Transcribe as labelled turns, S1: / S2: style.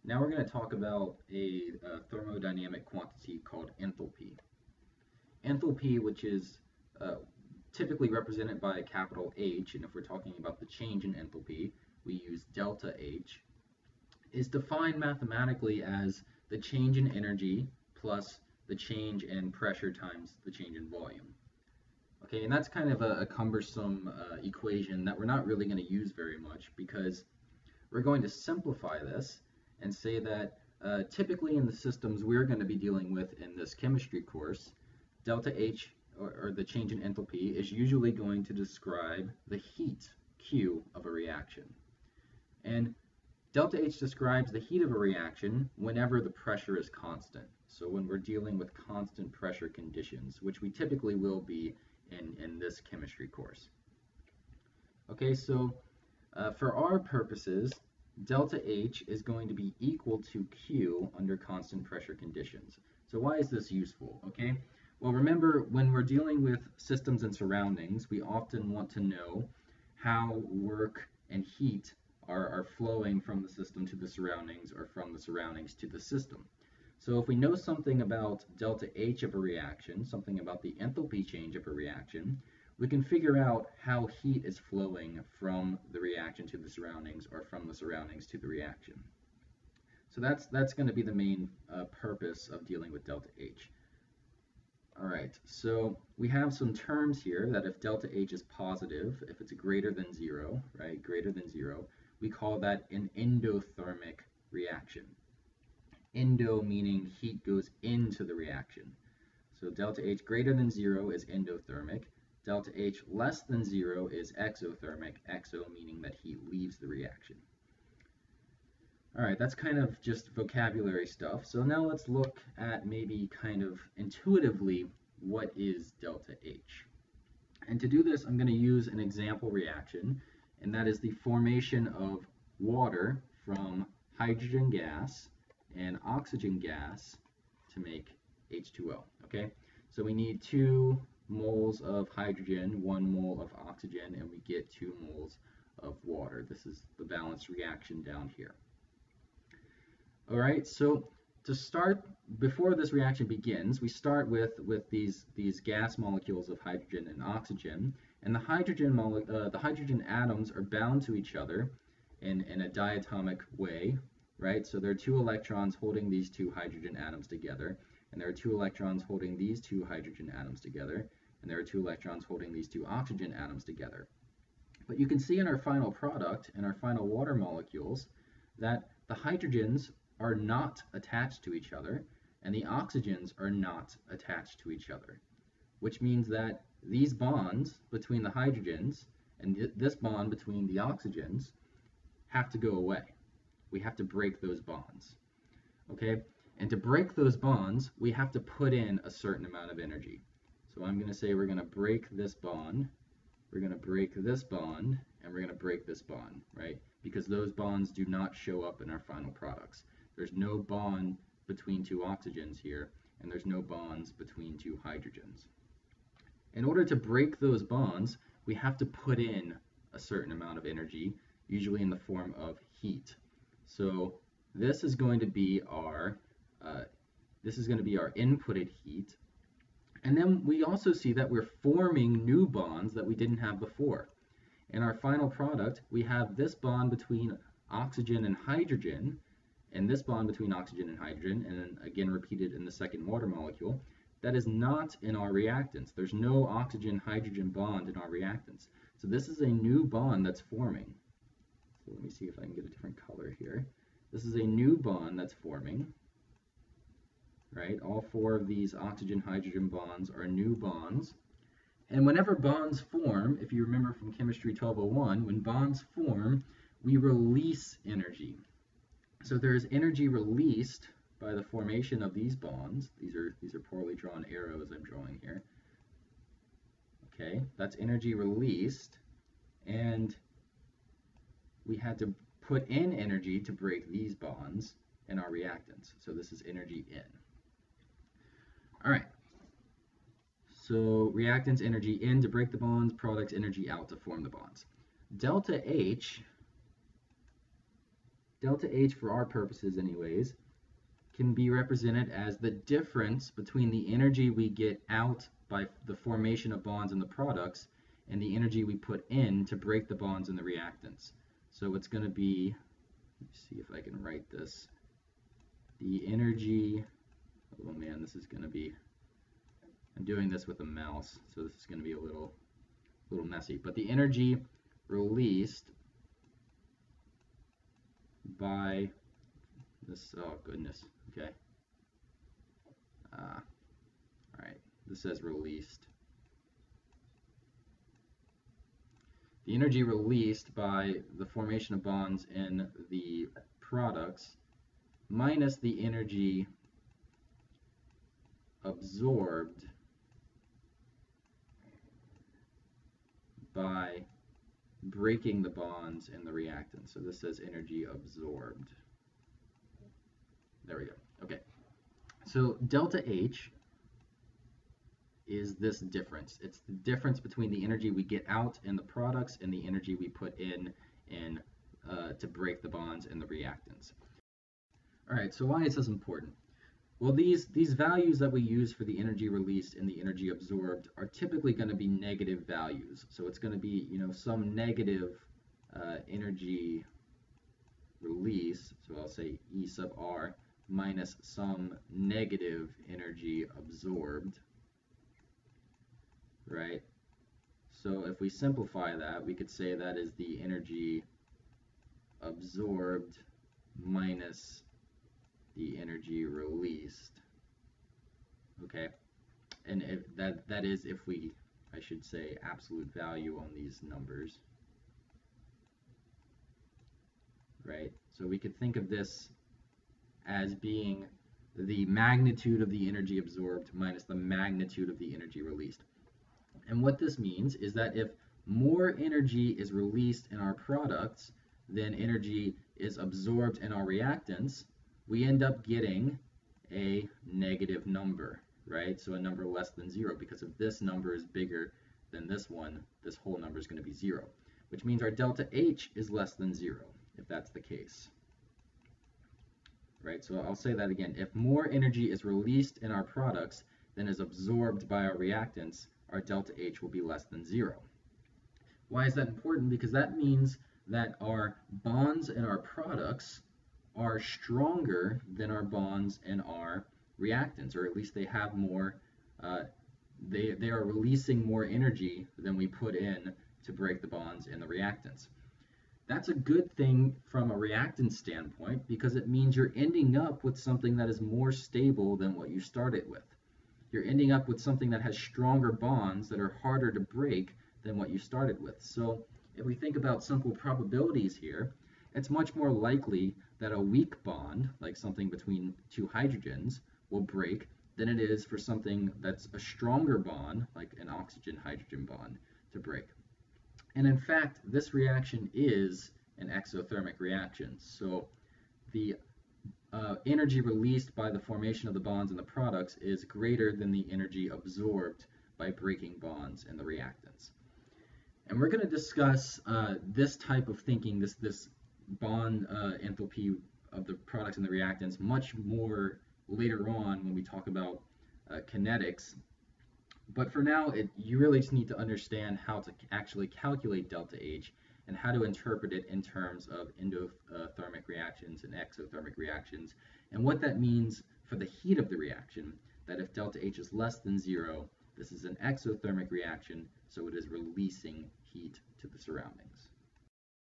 S1: Now we're going to talk about a thermodynamic quantity called enthalpy. Enthalpy, which is uh, typically represented by a capital H, and if we're talking about the change in enthalpy, we use delta H, is defined mathematically as the change in energy plus the change in pressure times the change in volume. Okay, and that's kind of a cumbersome equation that we're not really going to use very much because we're going to simplify this and say that typically in the systems we're going to be dealing with in this chemistry course, delta H, or the change in enthalpy, is usually going to describe the heat Q of a reaction. And delta H describes the heat of a reaction whenever the pressure is constant. So when we're dealing with constant pressure conditions, which we typically will be in this chemistry course. Okay, so for our purposes, delta H is going to be equal to Q under constant pressure conditions. So why is this useful? Okay, well, remember, when we're dealing with systems and surroundings, we often want to know how work and heat are flowing from the system to the surroundings or from the surroundings to the system. So if we know something about delta H of a reaction, something about the enthalpy change of a reaction, we can figure out how heat is flowing from the reaction to the surroundings or from the surroundings to the reaction. So that's going to be the main purpose of dealing with delta H. All right, so we have some terms here that if delta H is positive, if it's greater than zero, right, greater than zero, we call that an endothermic reaction. Endo meaning heat goes into the reaction. So delta H greater than zero is endothermic. Delta H less than zero is exothermic, exo meaning that heat leaves the reaction. All right, that's kind of just vocabulary stuff. So now let's look at maybe kind of intuitively what is delta H. And to do this, I'm going to use an example reaction, and that is the formation of water from hydrogen gas and oxygen gas to make H2O, okay? So we need 2 moles of hydrogen, 1 mole of oxygen, and we get 2 moles of water. This is the balanced reaction down here. All right, so to start, before this reaction begins, we start with these gas molecules of hydrogen and oxygen, and the hydrogen atoms are bound to each other in a diatomic way, right? So there are 2 electrons holding these 2 hydrogen atoms together, and there are 2 electrons holding these 2 hydrogen atoms together, and there are 2 electrons holding these 2 oxygen atoms together. But you can see in our final product, in our final water molecules, that the hydrogens are not attached to each other, and the oxygens are not attached to each other, which means that these bonds between the hydrogens and this bond between the oxygens have to go away. We have to break those bonds, okay? And to break those bonds, we have to put in a certain amount of energy. So I'm going to say we're going to break this bond, we're going to break this bond, and we're going to break this bond, right? Because those bonds do not show up in our final products. There's no bond between 2 oxygens here, and there's no bonds between 2 hydrogens. In order to break those bonds, we have to put in a certain amount of energy, usually in the form of heat. So this is going to be our inputted heat. And then we also see that we're forming new bonds that we didn't have before. In our final product, we have this bond between oxygen and hydrogen, and this bond between oxygen and hydrogen, and then again repeated in the second water molecule, that is not in our reactants. There's no oxygen-hydrogen bond in our reactants. So this is a new bond that's forming. So let me see if I can get a different color here. This is a new bond that's forming, right? All 4 of these oxygen-hydrogen bonds are new bonds. And whenever bonds form, if you remember from Chemistry 1201, when bonds form, we release energy. So there's energy released by the formation of these bonds. These are poorly drawn arrows I'm drawing here. Okay, that's energy released, and we had to put in energy to break these bonds in our reactants. So this is energy in. All right. So reactants energy in to break the bonds, products energy out to form the bonds. Delta H delta H, for our purposes anyways, can be represented as the difference between the energy we get out by the formation of bonds in the products and the energy we put in to break the bonds in the reactants. So it's going to be, let me see if I can write this, the energy, oh man, this is going to be, I'm doing this with a mouse, so this is going to be a little messy, but the energy released by this, oh goodness, okay, all right, this says released. The energy released by the formation of bonds in the products minus the energy absorbed by breaking the bonds in the reactant. So this says energy absorbed. There we go. Okay. So delta H is this difference. It's the difference between the energy we get out in the products and the energy we put in to break the bonds in the reactants. All right, so why is this important? Well, these values that we use for the energy released and the energy absorbed are typically going to be negative values. So it's going to be, some negative energy release. So I'll say E sub R minus some negative energy absorbed, right? So if we simplify that, we could say that is the energy absorbed minus the energy released, okay? And if that is if we, I should say, absolute value on these numbers, right? So we could think of this as being the magnitude of the energy absorbed minus the magnitude of the energy released. And what this means is that if more energy is released in our products than energy is absorbed in our reactants, we end up getting a negative number, right? So a number less than 0, because if this number is bigger than this one, this whole number is going to be 0, which means our delta H is less than 0, if that's the case. Right, so I'll say that again. If more energy is released in our products than is absorbed by our reactants, our delta H will be less than 0. Why is that important? Because that means that our bonds in our products are stronger than our bonds in our reactants, or at least they have more, they are releasing more energy than we put in to break the bonds in the reactants. That's a good thing from a reactant standpoint, because it means you're ending up with something that is more stable than what you started with. You're ending up with something that has stronger bonds that are harder to break than what you started with. So if we think about simple probabilities here, it's much more likely that a weak bond, like something between two hydrogens, will break than it is for something that's a stronger bond, like an oxygen-hydrogen bond, to break. And in fact, this reaction is an exothermic reaction. So the energy released by the formation of the bonds in the products is greater than the energy absorbed by breaking bonds in the reactants. And we're going to discuss this type of thinking, this bond enthalpy of the products and the reactants, much more later on when we talk about kinetics. But for now, you really just need to understand how to actually calculate delta H and how to interpret it in terms of endothermic reactions and exothermic reactions, and what that means for the heat of the reaction, that if delta H is less than 0, this is an exothermic reaction, so it is releasing heat to the surroundings.